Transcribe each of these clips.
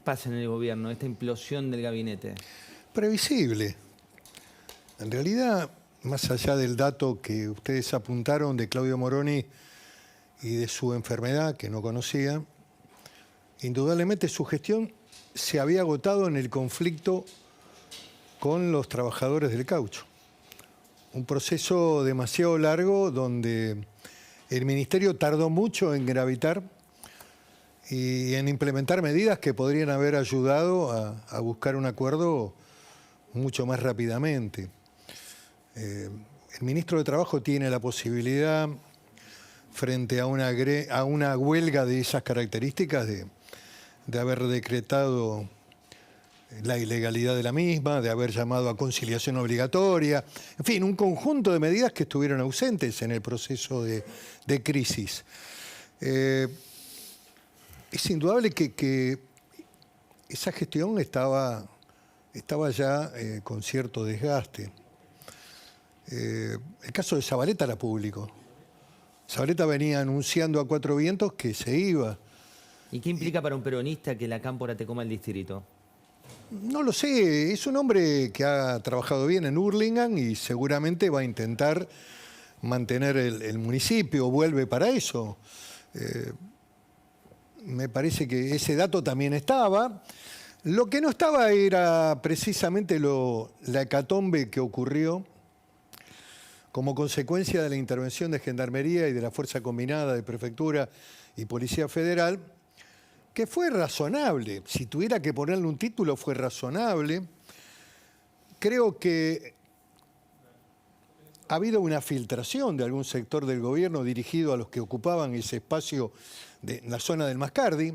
pasa en el gobierno, esta implosión del gabinete? Previsible. En realidad, más allá del dato que ustedes apuntaron de Claudio Moroni y de su enfermedad, que no conocía, indudablemente su gestión se había agotado en el conflicto con los trabajadores del caucho. Un proceso demasiado largo donde el ministerio tardó mucho en gravitar y en implementar medidas que podrían haber ayudado a buscar un acuerdo mucho más rápidamente. El ministro de Trabajo tiene la posibilidad, frente a una huelga de esas características, de haber decretado la ilegalidad de la misma, de haber llamado a conciliación obligatoria, en fin, un conjunto de medidas que estuvieron ausentes en el proceso de crisis. Es indudable que esa gestión estaba ya con cierto desgaste. El caso de Zabaleta era público. Zabaleta venía anunciando a cuatro vientos que se iba. ¿Y qué implica para un peronista que la cámpora te coma el distrito? No lo sé, es un hombre que ha trabajado bien en Hurlingham y seguramente va a intentar mantener el municipio, vuelve para eso. Me parece que ese dato también estaba. Lo que no estaba era precisamente la hecatombe que ocurrió como consecuencia de la intervención de Gendarmería y de la Fuerza Combinada de Prefectura y Policía Federal, que fue razonable. Si tuviera que ponerle un título, fue razonable. Creo que ha habido una filtración de algún sector del gobierno dirigido a los que ocupaban ese espacio de la zona del Mascardi.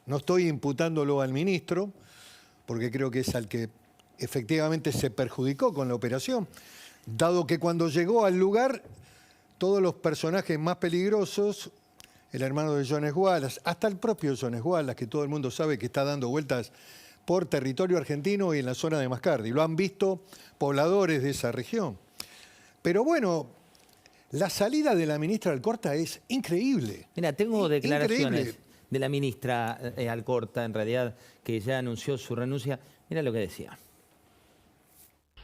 No estoy imputándolo al ministro, porque creo que es al que efectivamente se perjudicó con la operación, dado que cuando llegó al lugar, todos los personajes más peligrosos, el hermano de Jones Wallace, hasta el propio Jones Wallace, que todo el mundo sabe que está dando vueltas por territorio argentino y en la zona de Mascardi. Lo han visto pobladores de esa región. Pero bueno, la salida de la ministra Alcorta es increíble. Mira, tengo declaraciones Increíble. de la ministra Alcorta, en realidad, que ya anunció su renuncia. Mira lo que decía.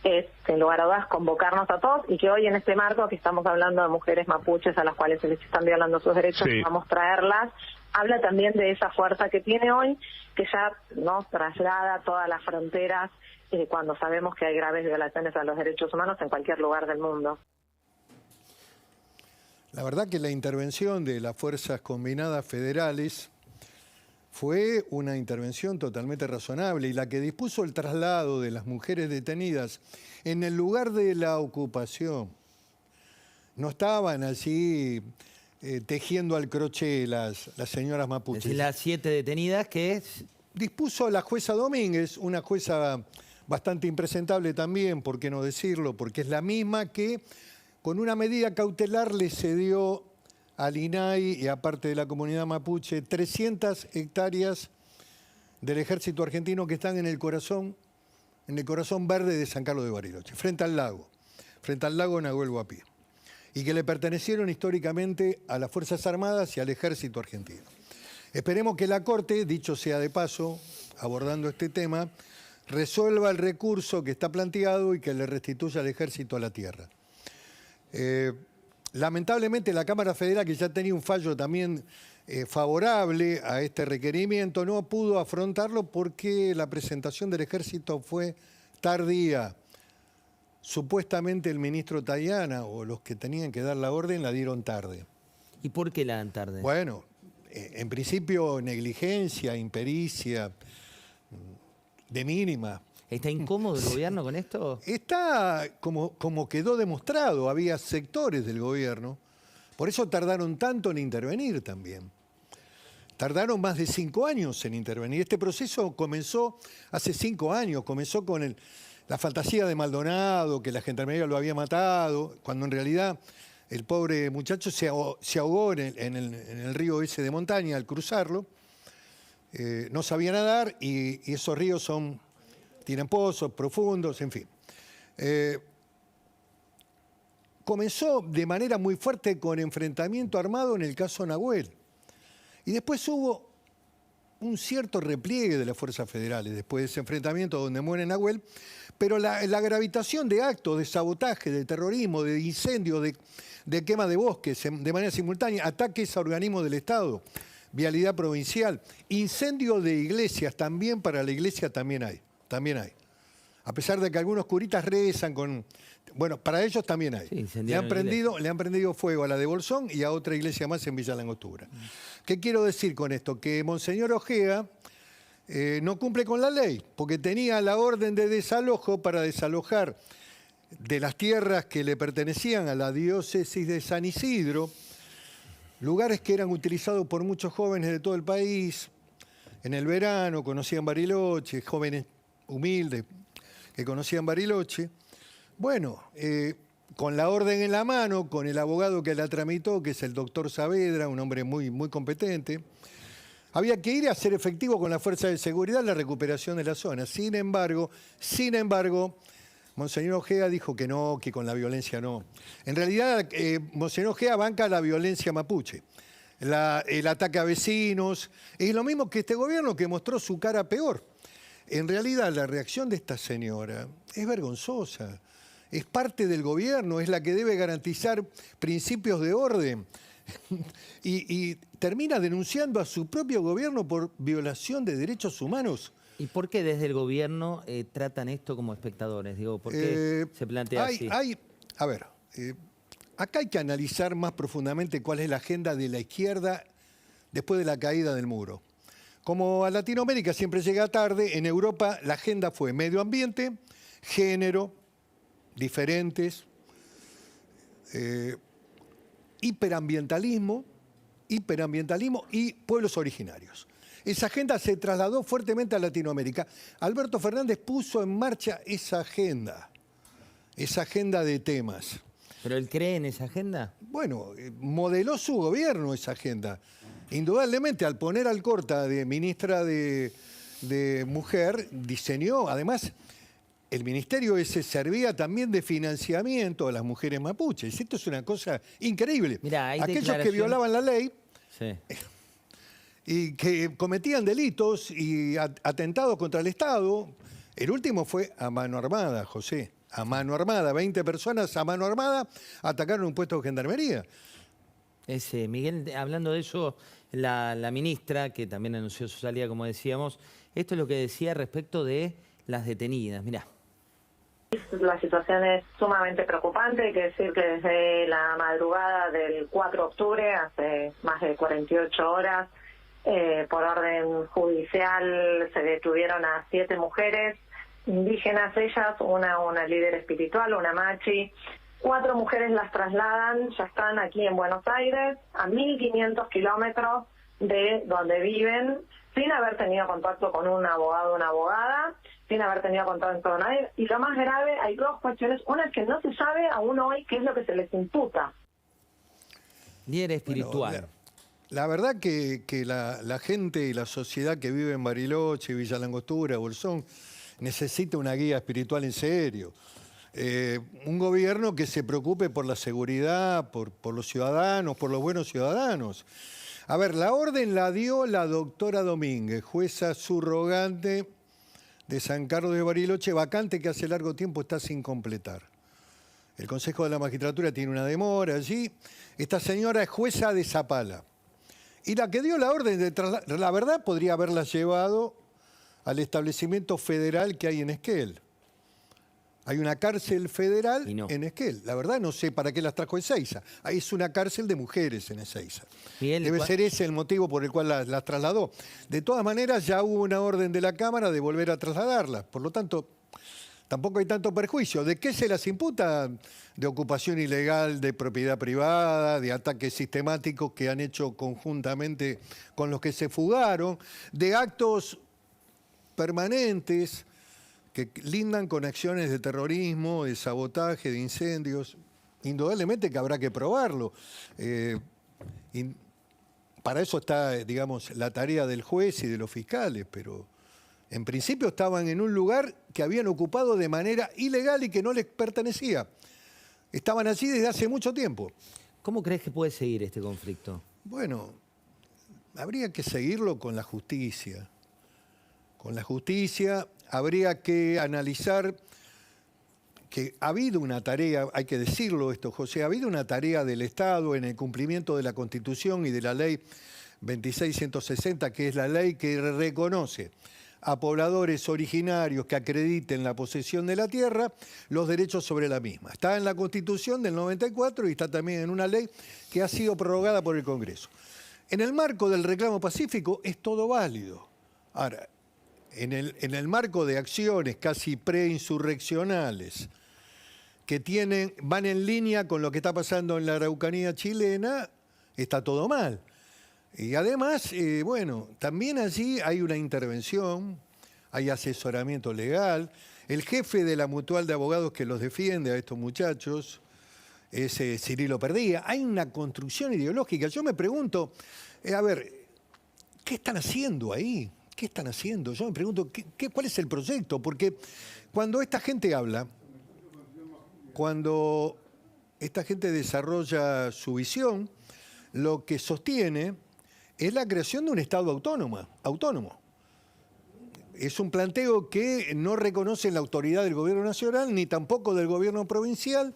Es, sin lugar a dudas, convocarnos a todos y que hoy en este marco que estamos hablando de mujeres mapuches a las cuales se les están violando sus derechos, sí, vamos a traerlas, habla también de esa fuerza que tiene hoy, que ya no traslada todas las fronteras cuando sabemos que hay graves violaciones a los derechos humanos en cualquier lugar del mundo. La verdad que la intervención de las Fuerzas Combinadas Federales fue una intervención totalmente razonable y la que dispuso el traslado de las mujeres detenidas en el lugar de la ocupación. No estaban allí tejiendo al crochet las señoras mapuches. Es las 7 detenidas que dispuso la jueza Domínguez, una jueza bastante impresentable también, por qué no decirlo, porque es la misma que con una medida cautelar le cedió al INAI y a parte de la comunidad mapuche 300 hectáreas del ejército argentino que están en el corazón verde de San Carlos de Bariloche, frente al lago Nahuel Huapi, y que le pertenecieron históricamente a las Fuerzas Armadas y al ejército argentino. Esperemos que la Corte, dicho sea de paso, abordando este tema, resuelva el recurso que está planteado y que le restituya al ejército a la tierra. Lamentablemente la Cámara Federal, que ya tenía un fallo también favorable a este requerimiento, no pudo afrontarlo porque la presentación del ejército fue tardía. Supuestamente el ministro Tayana o los que tenían que dar la orden la dieron tarde. ¿Y por qué la dan tarde? Bueno, en principio negligencia, impericia, de mínima. ¿Está incómodo el gobierno con esto? Está como quedó demostrado, había sectores del gobierno, por eso tardaron tanto en intervenir también. Tardaron más de 5 años en intervenir. Este proceso comenzó hace 5 años, comenzó con la fantasía de Maldonado, que la Gendarmería lo había matado, cuando en realidad el pobre muchacho se ahogó en el río ese de montaña al cruzarlo. No sabía nadar y esos ríos tienen pozos profundos, en fin. Comenzó de manera muy fuerte con enfrentamiento armado en el caso Nahuel. Y después hubo un cierto repliegue de las fuerzas federales después de ese enfrentamiento donde muere Nahuel, pero la gravitación de actos de sabotaje, de terrorismo, de incendios, de quema de bosques de manera simultánea, ataques a organismos del Estado, vialidad provincial, incendio de iglesias, también para la iglesia también hay. A pesar de que algunos curitas rezan con... Bueno, para ellos también hay. Sí, le han prendido fuego a la de Bolsón y a otra iglesia más en Villa Langostura. ¿Qué quiero decir con esto? Que Monseñor Ojea no cumple con la ley, porque tenía la orden de desalojo para desalojar de las tierras que le pertenecían a la diócesis de San Isidro, lugares que eran utilizados por muchos jóvenes de todo el país. En el verano conocían Bariloche, jóvenes humildes que conocían Bariloche. Bueno, con la orden en la mano, con el abogado que la tramitó, que es el doctor Saavedra, un hombre muy, muy competente, había que ir a hacer efectivo con la fuerza de seguridad la recuperación de la zona. Sin embargo, Monseñor Ojea dijo que no, que con la violencia no. En realidad, Monseñor Ojea banca la violencia mapuche, el ataque a vecinos. Es lo mismo que este gobierno que mostró su cara peor. En realidad, la reacción de esta señora es vergonzosa. Es parte del gobierno, es la que debe garantizar principios de orden. y termina denunciando a su propio gobierno por violación de derechos humanos. ¿Y por qué desde el gobierno tratan esto como espectadores? Digo, ¿por qué se plantea así? Acá hay que analizar más profundamente cuál es la agenda de la izquierda después de la caída del muro. Como a Latinoamérica siempre llega tarde, en Europa la agenda fue medio ambiente, género, diferentes, hiperambientalismo y pueblos originarios. Esa agenda se trasladó fuertemente a Latinoamérica. Alberto Fernández puso en marcha esa agenda de temas. ¿Pero él cree en esa agenda? Bueno, modeló su gobierno esa agenda. Indudablemente, al poner al Alcorta de ministra de Mujer, diseñó, además, el ministerio ese servía también de financiamiento a las mujeres mapuches. Esto es una cosa increíble. Mirá, aquellos que violaban la ley sí. Y que cometían delitos y atentados contra el Estado, el último fue a mano armada, José. A mano armada, 20 personas a mano armada atacaron un puesto de gendarmería. Miguel, hablando de eso, la ministra, que también anunció su salida, como decíamos, esto es lo que decía respecto de las detenidas. Mirá. La situación es sumamente preocupante, hay que decir que desde la madrugada del 4 de octubre, hace más de 48 horas, por orden judicial se detuvieron a 7 mujeres, indígenas ellas, una líder espiritual, una machi. 4 mujeres las trasladan, ya están aquí en Buenos Aires, a 1.500 kilómetros de donde viven, sin haber tenido contacto con un abogado o una abogada, sin haber tenido contacto con nadie. Y lo más grave, hay 2 cuestiones. Una es que no se sabe aún hoy qué es lo que se les imputa. Líder espiritual. Bueno, la verdad que la gente y la sociedad que vive en Bariloche, Villa Langostura, Bolsón, necesita una guía espiritual en serio. Un gobierno que se preocupe por la seguridad, por los ciudadanos, por los buenos ciudadanos. A ver, la orden la dio la doctora Domínguez, jueza subrogante de San Carlos de Bariloche, vacante que hace largo tiempo está sin completar. El Consejo de la Magistratura tiene una demora allí. Esta señora es jueza de Zapala. Y la que dio la orden de trasladar, la verdad podría haberla llevado al establecimiento federal que hay en Esquel. Hay una cárcel federal en Esquel. La verdad no sé para qué las trajo Ezeiza. Es una cárcel de mujeres en Ezeiza. Debe ser ese el motivo por el cual las trasladó. De todas maneras, ya hubo una orden de la Cámara de volver a trasladarlas. Por lo tanto, tampoco hay tanto perjuicio. ¿De qué se las imputa? De ocupación ilegal, de propiedad privada, de ataques sistemáticos que han hecho conjuntamente con los que se fugaron, de actos permanentes que lindan con acciones de terrorismo, de sabotaje, de incendios. Indudablemente que habrá que probarlo. Para eso está, digamos, la tarea del juez y de los fiscales, pero en principio estaban en un lugar que habían ocupado de manera ilegal y que no les pertenecía. Estaban allí desde hace mucho tiempo. ¿Cómo crees que puede seguir este conflicto? Bueno, habría que seguirlo con la justicia. Con la justicia habría que analizar que ha habido una tarea, hay que decirlo esto, José, ha habido una tarea del Estado en el cumplimiento de la Constitución y de la Ley 26.160, que es la ley que reconoce a pobladores originarios que acrediten la posesión de la tierra los derechos sobre la misma. Está en la Constitución del 94 y está también en una ley que ha sido prorrogada por el Congreso. En el marco del reclamo pacífico es todo válido. Ahora, en el marco de acciones casi preinsurreccionales que van en línea con lo que está pasando en la Araucanía chilena, está todo mal. Y además, bueno, también allí hay una intervención, hay asesoramiento legal. El jefe de la mutual de abogados que los defiende a estos muchachos es Cirilo Perdía. Hay una construcción ideológica. Yo me pregunto, a ver, ¿qué están haciendo ahí? ¿Qué están haciendo? Yo me pregunto, ¿cuál es el proyecto? Porque cuando esta gente habla, cuando esta gente desarrolla su visión, lo que sostiene es la creación de un Estado autónomo. Es un planteo que no reconoce la autoridad del gobierno nacional ni tampoco del gobierno provincial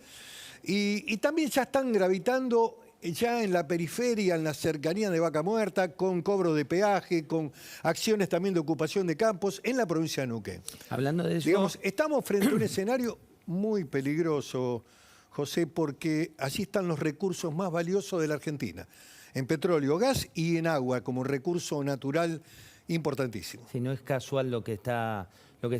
y también ya están gravitando ya en la periferia, en la cercanía de Vaca Muerta, con cobro de peaje, con acciones también de ocupación de campos en la provincia de Neuquén. Hablando de eso... Digamos, estamos frente a un escenario muy peligroso, José, porque allí están los recursos más valiosos de la Argentina, en petróleo, gas y en agua, como recurso natural importantísimo. Si no es casual lo que está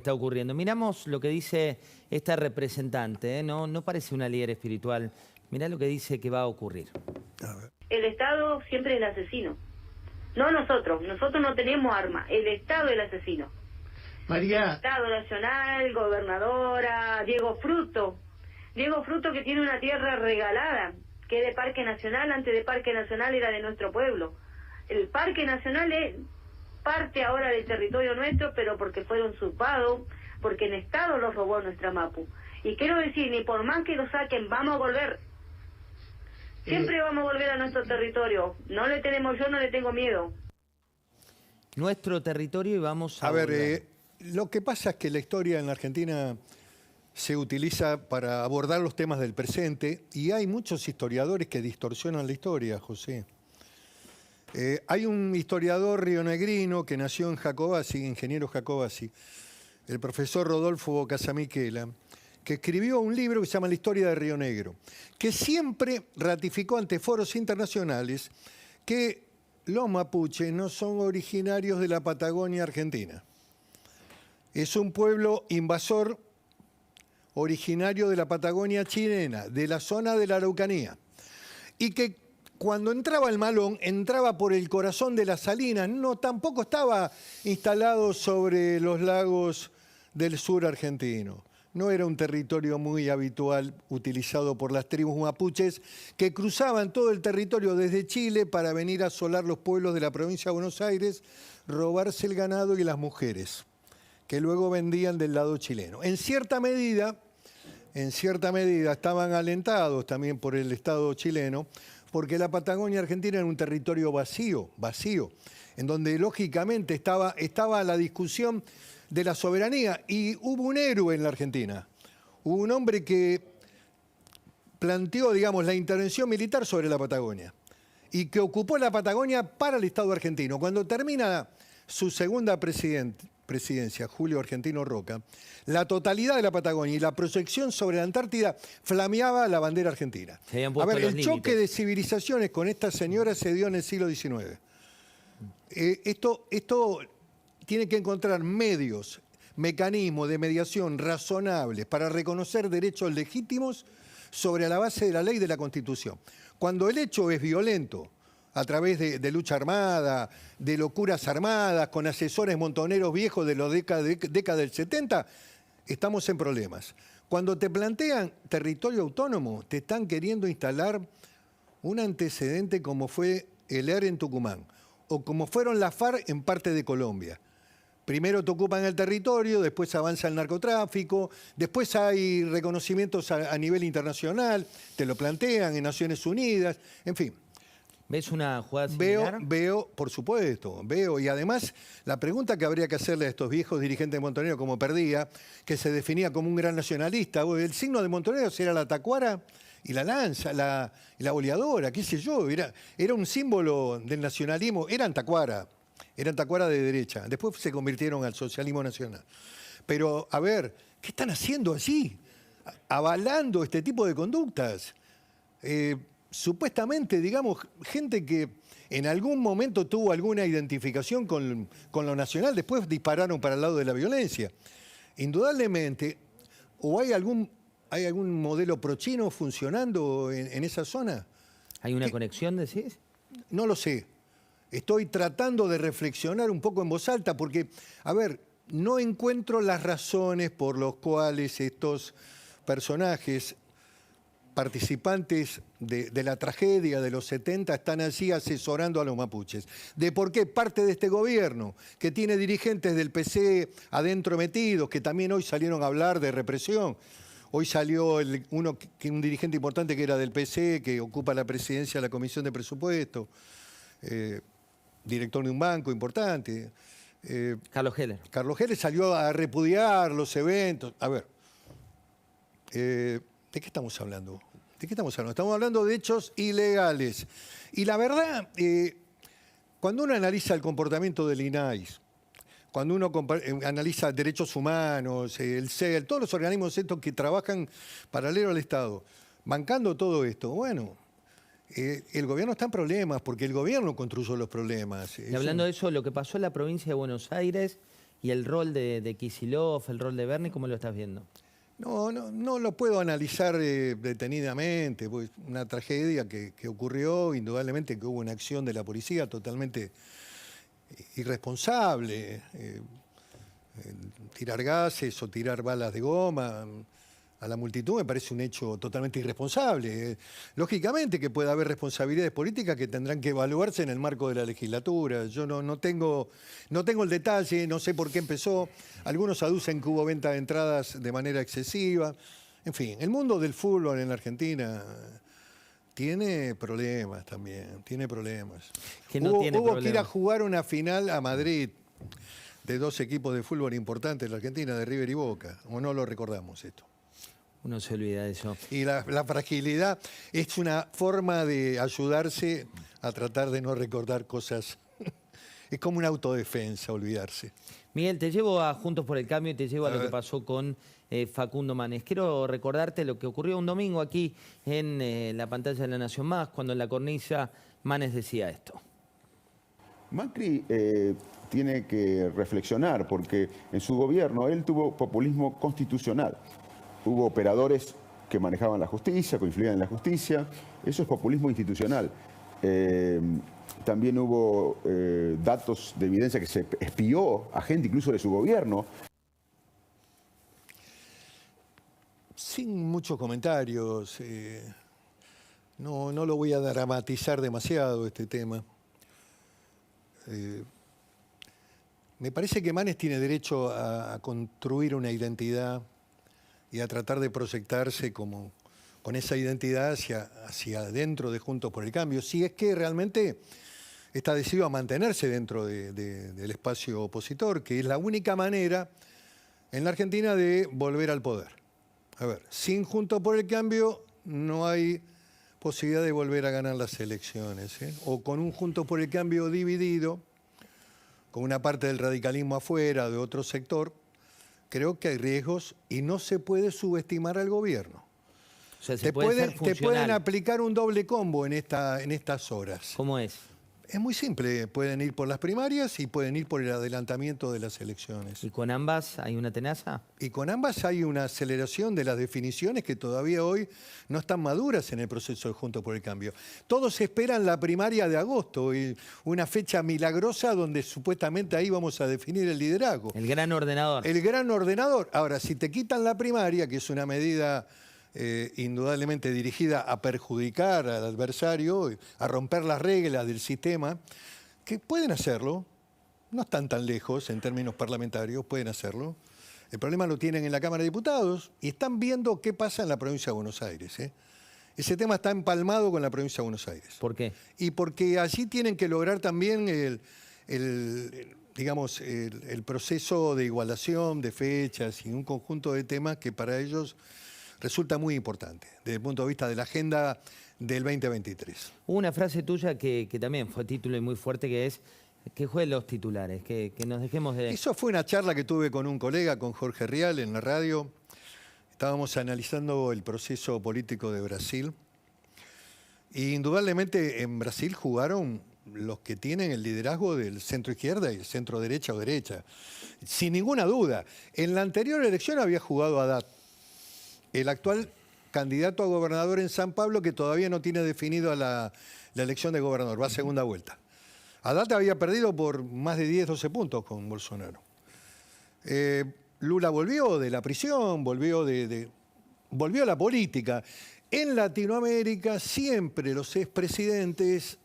ocurriendo. Miramos lo que dice esta representante, ¿eh? No parece una líder espiritual. Mirá lo que dice que va a ocurrir. A ver. El Estado siempre es el asesino. No nosotros no tenemos arma. El Estado es el asesino. María. Estado Nacional, gobernadora, Diego Fruto que tiene una tierra regalada, que es de Parque Nacional, antes de Parque Nacional era de nuestro pueblo. El Parque Nacional es parte ahora del territorio nuestro, pero porque fueron usurpados, porque el Estado los robó nuestra Mapu. Y quiero decir, ni por más que lo saquen, vamos a volver. Siempre vamos a volver a nuestro territorio. No le tengo miedo. Nuestro territorio y vamos a ver, volver. Lo que pasa es que la historia en la Argentina se utiliza para abordar los temas del presente y hay muchos historiadores que distorsionan la historia, José. Hay un historiador rionegrino que nació en Jacobasi, ingeniero Jacobasi, el profesor Rodolfo Casamiquela, que escribió un libro que se llama La historia de Río Negro, que siempre ratificó ante foros internacionales que los mapuches no son originarios de la Patagonia argentina. Es un pueblo invasor originario de la Patagonia chilena, de la zona de la Araucanía, y que cuando entraba el Malón, entraba por el corazón de las salinas, tampoco estaba instalado sobre los lagos del sur argentino. No era un territorio muy habitual utilizado por las tribus mapuches que cruzaban todo el territorio desde Chile para venir a asolar los pueblos de la provincia de Buenos Aires, robarse el ganado y las mujeres, que luego vendían del lado chileno. En cierta medida estaban alentados también por el Estado chileno, porque la Patagonia argentina era un territorio vacío, en donde lógicamente estaba la discusión de la soberanía, y hubo un héroe en la Argentina. Hubo un hombre que planteó, digamos, la intervención militar sobre la Patagonia y que ocupó la Patagonia para el Estado argentino. Cuando termina su segunda presidencia, Julio Argentino Roca, la totalidad de la Patagonia y la proyección sobre la Antártida flameaba la bandera argentina. A ver, el choque de civilizaciones con esta señora se dio en el siglo XIX. Esto tiene que encontrar medios, mecanismos de mediación razonables para reconocer derechos legítimos sobre la base de la ley y de la Constitución. Cuando el hecho es violento, a través de lucha armada, de locuras armadas, con asesores montoneros viejos de la década del 70, estamos en problemas. Cuando te plantean territorio autónomo, te están queriendo instalar un antecedente como fue el ERE en Tucumán, o como fueron las FARC en parte de Colombia. Primero te ocupan el territorio, después avanza el narcotráfico, después hay reconocimientos a nivel internacional, te lo plantean en Naciones Unidas, en fin. ¿Ves una jugada similar? Veo, por supuesto, veo. Y además, la pregunta que habría que hacerle a estos viejos dirigentes de Montoneros, como Perdía, que se definía como un gran nacionalista, el signo de Montoneros era la tacuara y la lanza, la boleadora, qué sé yo, era un símbolo del nacionalismo, eran tacuara de derecha, después se convirtieron al socialismo nacional. Pero, a ver, ¿qué están haciendo allí? Avalando este tipo de conductas. Supuestamente, digamos, gente que en algún momento tuvo alguna identificación con lo nacional, después dispararon para el lado de la violencia. Indudablemente, ¿o hay algún modelo pro-chino funcionando en esa zona? ¿Hay una conexión, decís? No lo sé. Estoy tratando de reflexionar un poco en voz alta porque, a ver, no encuentro las razones por las cuales estos personajes participantes de la tragedia de los 70 están allí asesorando a los mapuches. De por qué parte de este gobierno, que tiene dirigentes del PC adentro metidos, que también hoy salieron a hablar de represión. Hoy salió un dirigente importante que era del PC, que ocupa la presidencia de la Comisión de Presupuesto, director de un banco importante. Carlos Heller. Carlos Heller salió a repudiar los eventos. A ver, ¿de qué estamos hablando? ¿De qué estamos hablando? Estamos hablando de hechos ilegales. Y la verdad, cuando uno analiza el comportamiento del INAIS, cuando uno analiza derechos humanos, el CEL, todos los organismos estos que trabajan paralelo al Estado, bancando todo esto, bueno, el gobierno está en problemas porque el gobierno construyó los problemas. Y hablando de eso, lo que pasó en la provincia de Buenos Aires y el rol de Kicillof, el rol de Bernie, ¿cómo lo estás viendo? No lo puedo analizar detenidamente, pues una tragedia que ocurrió, indudablemente que hubo una acción de la policía totalmente irresponsable, tirar gases o tirar balas de goma a la multitud me parece un hecho totalmente irresponsable. Lógicamente que puede haber responsabilidades políticas que tendrán que evaluarse en el marco de la legislatura. Yo no tengo el detalle, no sé por qué empezó. Algunos aducen que hubo venta de entradas de manera excesiva. En fin, el mundo del fútbol en la Argentina tiene problemas también, tiene problemas. Hubo que ir a jugar una final a Madrid de dos equipos de fútbol importantes de la Argentina, de River y Boca, o no lo recordamos esto. Uno se olvida de eso. Y la fragilidad es una forma de ayudarse a tratar de no recordar cosas. Es como una autodefensa, olvidarse. Miguel, te llevo a Juntos por el Cambio y te llevo a lo que pasó con Facundo Manes. Quiero recordarte lo que ocurrió un domingo aquí en la pantalla de La Nación Más, cuando en la cornisa Manes decía esto. Macri tiene que reflexionar porque en su gobierno él tuvo populismo constitucional. Hubo operadores que manejaban la justicia, que influían en la justicia. Eso es populismo institucional. También hubo datos de evidencia que se espió a gente incluso de su gobierno. Sin muchos comentarios. No lo voy a dramatizar demasiado este tema. Me parece que Manes tiene derecho a construir una identidad y a tratar de proyectarse con esa identidad hacia adentro de Juntos por el Cambio, si es que realmente está decidido a mantenerse dentro del espacio opositor, que es la única manera en la Argentina de volver al poder. A ver, sin Juntos por el Cambio no hay posibilidad de volver a ganar las elecciones, ¿eh? O con un Juntos por el Cambio dividido, con una parte del radicalismo afuera, de otro sector, creo que hay riesgos y no se puede subestimar al gobierno. O sea, te pueden aplicar un doble combo en estas horas. ¿Cómo es? Es muy simple, pueden ir por las primarias y pueden ir por el adelantamiento de las elecciones. ¿Y con ambas hay una tenaza? Y con ambas hay una aceleración de las definiciones que todavía hoy no están maduras en el proceso de Juntos por el Cambio. Todos esperan la primaria de agosto, y una fecha milagrosa donde supuestamente ahí vamos a definir el liderazgo. El gran ordenador. El gran ordenador. Ahora, si te quitan la primaria, que es una medida indudablemente dirigida a perjudicar al adversario, a romper las reglas del sistema, que pueden hacerlo, no están tan lejos en términos parlamentarios, pueden hacerlo. El problema lo tienen en la Cámara de Diputados y están viendo qué pasa en la provincia de Buenos Aires, ¿eh? Ese tema está empalmado con la provincia de Buenos Aires. ¿Por qué? Y porque allí tienen que lograr también digamos, el proceso de igualación de fechas y un conjunto de temas que para ellos resulta muy importante desde el punto de vista de la agenda del 2023. Hubo una frase tuya que también fue título y muy fuerte, que es que jueguen los titulares, que nos dejemos de... Eso fue una charla que tuve con un colega, con Jorge Rial, en la radio. Estábamos analizando el proceso político de Brasil. Y indudablemente en Brasil jugaron los que tienen el liderazgo del centro izquierda y el centro derecha o derecha. Sin ninguna duda. En la anterior elección había jugado Haddad, el actual candidato a gobernador en San Pablo, que todavía no tiene definido la elección de gobernador, va a segunda vuelta. Haddad había perdido por más de 10, 12 puntos con Bolsonaro. Lula volvió de la prisión, volvió a la política. En Latinoamérica siempre los expresidentes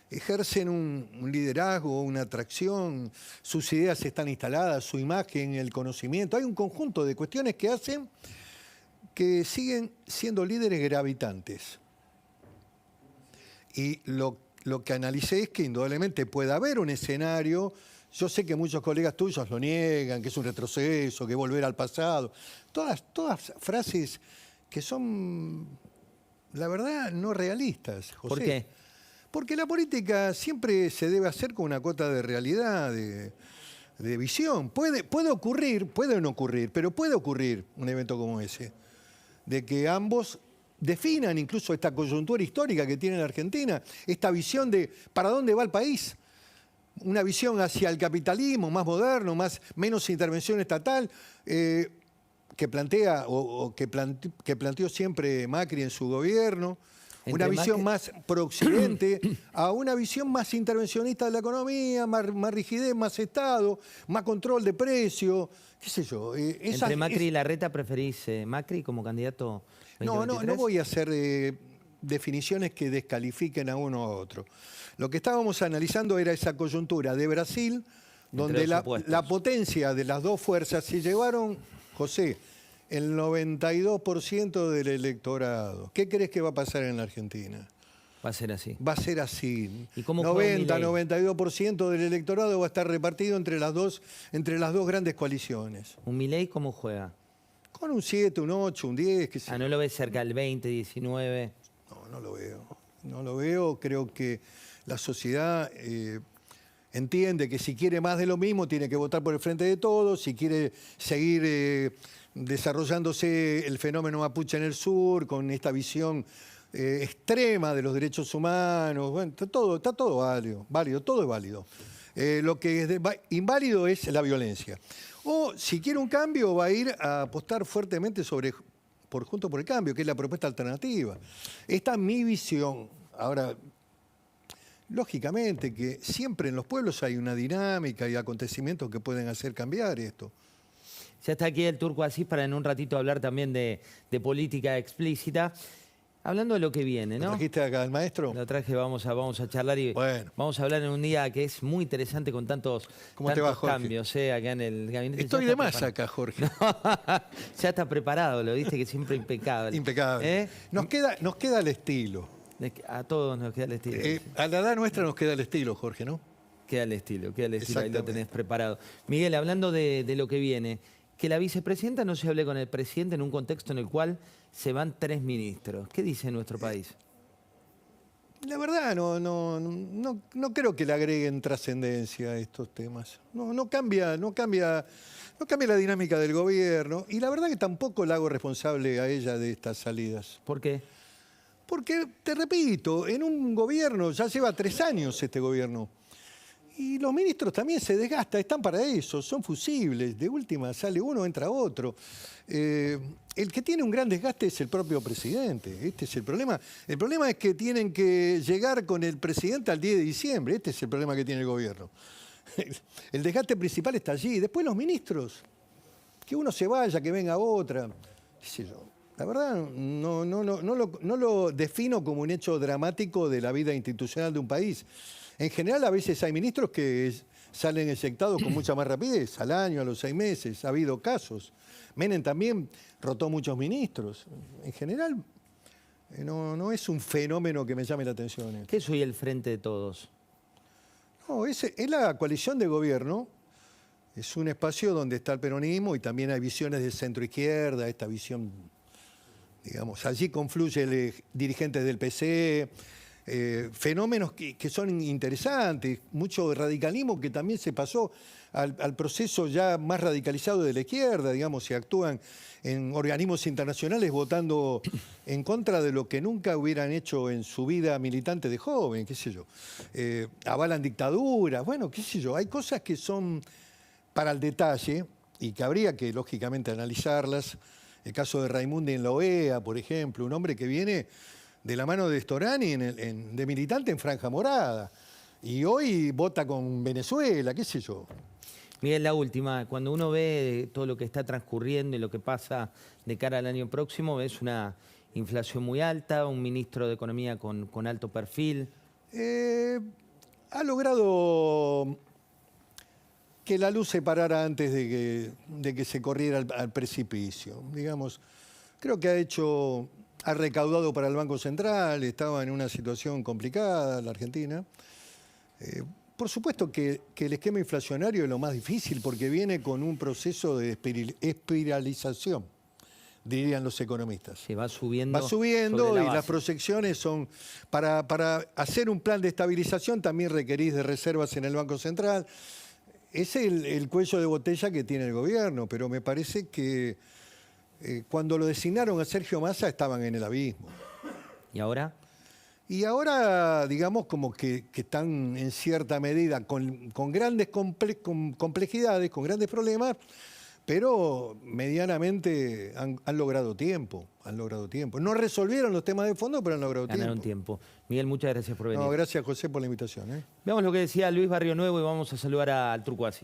ejercen un liderazgo, una atracción, sus ideas están instaladas, su imagen, el conocimiento. Hay un conjunto de cuestiones que hacen que siguen siendo líderes gravitantes. Y lo que analicé es que indudablemente puede haber un escenario. Yo sé que muchos colegas tuyos lo niegan, que es un retroceso, que volver al pasado. Todas frases que son, la verdad, no realistas, José. ¿Por qué? Porque la política siempre se debe hacer con una cuota de realidad, de visión. Puede ocurrir, puede no ocurrir, pero puede ocurrir un evento como ese, de que ambos definan incluso esta coyuntura histórica que tiene la Argentina, esta visión de para dónde va el país. Una visión hacia el capitalismo más moderno, menos intervención estatal, que plantea que planteó siempre Macri en su gobierno. Una visión más pro-occidente a una visión más intervencionista de la economía, más rigidez, más Estado, más control de precio, qué sé yo. ¿Entre Macri y Larreta preferís Macri como candidato 2023? No voy a hacer definiciones que descalifiquen a uno a otro. Lo que estábamos analizando era esa coyuntura de Brasil, donde la potencia de las dos fuerzas se llevaron, José, el 92% del electorado. ¿Qué crees que va a pasar en la Argentina? Va a ser así. Va a ser así. ¿Y cómo 92% del electorado va a estar repartido entre las dos grandes coaliciones. ¿Un Milei cómo juega? Con un 7, un 8, un 10. ¿Qué sé yo? ¿No lo ves cerca del 20, 19? No lo veo. No lo veo. Creo que la sociedad entiende que si quiere más de lo mismo tiene que votar por el Frente de Todos, si quiere seguir desarrollándose el fenómeno mapuche en el sur, con esta visión extrema de los derechos humanos. Bueno, está todo válido, todo es válido. Lo que es inválido es la violencia. O si quiere un cambio va a ir a apostar fuertemente Juntos por el Cambio, que es la propuesta alternativa. Esta es mi visión. Ahora, lógicamente que siempre en los pueblos hay una dinámica y acontecimientos que pueden hacer cambiar esto. Ya está aquí el Turco Asís para en un ratito hablar también de política explícita. Hablando de lo que viene, ¿no? ¿Lo trajiste acá al maestro? Lo traje, vamos a charlar y vamos a hablar en un día que es muy interesante con tantos cambios acá en el gabinete. Estoy de más acá, Jorge. No, ya está preparado, lo viste que siempre impecable. Impecable. Nos queda el estilo. A todos nos queda el estilo. A la edad nuestra nos queda el estilo, Jorge, ¿no? Queda el estilo, ahí lo tenés preparado. Miguel, hablando de lo que viene, que la vicepresidenta no se hable con el presidente en un contexto en el cual se van 3 ministros. ¿Qué dice nuestro país? La verdad, no creo que le agreguen trascendencia a estos temas. No cambia la dinámica del gobierno y la verdad que tampoco la hago responsable a ella de estas salidas. ¿Por qué? Porque, te repito, en un gobierno, ya lleva 3 años este gobierno, y los ministros también se desgastan, están para eso, son fusibles, de última sale uno, entra otro. El que tiene un gran desgaste es el propio presidente, este es el problema. El problema es que tienen que llegar con el presidente al 10 de diciembre, este es el problema que tiene el gobierno. El desgaste principal está allí, después los ministros, que uno se vaya, que venga otra, qué sé yo. La verdad, no lo defino como un hecho dramático de la vida institucional de un país. En general, a veces hay ministros que salen eyectados con mucha más rapidez, al año, a los 6 meses. Ha habido casos. Menem también rotó muchos ministros. En general, No es un fenómeno que me llame la atención. ¿Qué es hoy el Frente de Todos? No, es la coalición de gobierno. Es un espacio donde está el peronismo y también hay visiones de centro-izquierda, esta visión, digamos, allí confluyen dirigentes del PC, fenómenos que son interesantes, mucho radicalismo que también se pasó al proceso ya más radicalizado de la izquierda, digamos, se actúan en organismos internacionales votando en contra de lo que nunca hubieran hecho en su vida militante de joven, qué sé yo. Avalan dictaduras, bueno, qué sé yo, hay cosas que son para el detalle y que habría que, lógicamente, analizarlas. El caso de Raimundi en la OEA, por ejemplo, un hombre que viene de la mano de Storani de militante en Franja Morada y hoy vota con Venezuela, qué sé yo. Miguel, la última, cuando uno ve todo lo que está transcurriendo y lo que pasa de cara al año próximo, ves una inflación muy alta, un ministro de Economía con alto perfil. Ha logrado que la luz se parara antes de que se corriera al precipicio. Digamos, creo que ha recaudado para el Banco Central, estaba en una situación complicada la Argentina. Por supuesto que el esquema inflacionario es lo más difícil porque viene con un proceso de espiralización, dirían los economistas. Se va subiendo. Va subiendo y las proyecciones son... Para hacer un plan de estabilización también requerís de reservas en el Banco Central. Es el cuello de botella que tiene el gobierno, pero me parece que cuando lo designaron a Sergio Massa estaban en el abismo. ¿Y ahora? Y ahora, digamos, como que están en cierta medida con grandes complejidades, con grandes problemas, pero medianamente han logrado tiempo. No resolvieron los temas de fondo, pero han logrado Ganaron tiempo. Miguel, muchas gracias por venir. No, gracias, José, por la invitación. Veamos lo que decía Luis Barrionuevo y vamos a saludar al Turco Así.